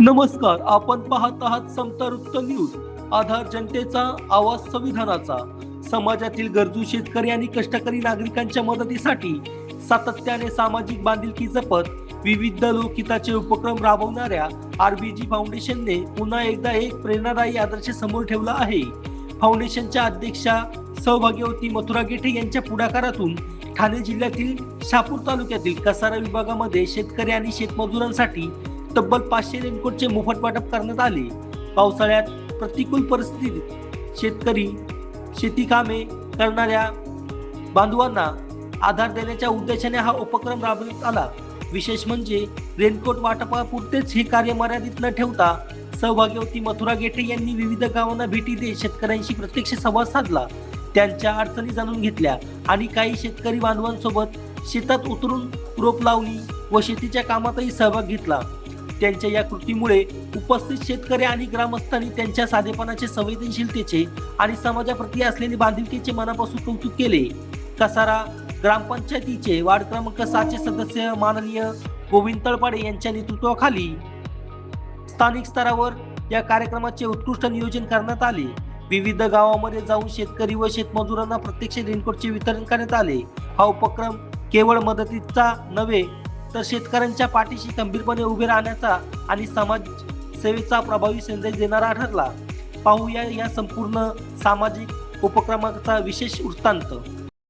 नमस्कार, आपण पाहत आहात समता वृत्त न्यूज. आधार जनतेचा आवाज संविधानाचा. समाजातील गरजू शेतकरी आणि कष्टकरी नागरिकांच्या मदतीसाठी सातत्याने सामाजिक बांधिलकी जपत विविध लोकहिताचे उपक्रम राबवणाऱ्या आरबीजी फाउंडेशनने पुन्हा एकदा एक प्रेरणादायी आदर्श समोर ठेवला आहे. फाउंडेशनच्या अध्यक्षा सौभाग्यवती मथुरा गेठे यांच्या पुढाकारातून ठाणे जिल्ह्यातील शहापूर तालुक्यातील कसारा विभागामध्ये शेतकरी आणि शेतमजुरांसाठी तब्बल 500 रेनकोटचे मोफत वाटप करण्यात आले. पावसाळ्यात प्रतिकूल परिस्थितीत शेतकरी शेती कामे करणाऱ्या बांधवांना आधार देण्याच्या उद्देशाने हा उपक्रम राबवण्यात आला. विशेष म्हणजे रेनकोट वाटपापुरतेच हे कार्य मर्यादित न ठेवता सौभाग्यवती मथुरा गेठे यांनी विविध गावांना भेटी देत शेतकऱ्यांशी प्रत्यक्ष संवाद साधला, त्यांच्या अडचणी जाणून घेतल्या आणि काही शेतकरी बांधवांसोबत शेतात उतरून रोप लावणी व शेतीच्या कामातही सहभाग घेतला. त्यांच्या या कृतीमुळे उपस्थित शेतकरी आणि ग्रामस्थांनी त्यांच्या साधेपणाचे, संवेदनशीलतेचे आणि समाजाप्रती असलेले बांधिलकीचे मनापासून कौतुक केले. कसारा ग्रामपंचायतीचे वार्ड क्रमांक 6 चे सदस्य माननीय गोविंद तळपाडे यांच्या नेतृत्वाखाली स्थानिक स्तरावर या कार्यक्रमाचे उत्कृष्ट नियोजन करण्यात आले. विविध गावांमध्ये जाऊन शेतकरी व शेतमजुरांना प्रत्यक्ष रेनकोटचे वितरण करण्यात आले. हा उपक्रम केवळ मदतीचा नव्हे तर शेतकऱ्यांच्या पाठीशी खंबीरपणे उभे राहण्याचा आणि समाज सेवेचा प्रभावी संदेश देणारा ठरला. पाहूया या संपूर्ण सामाजिक उपक्रमाचा विशेष वृत्तांत.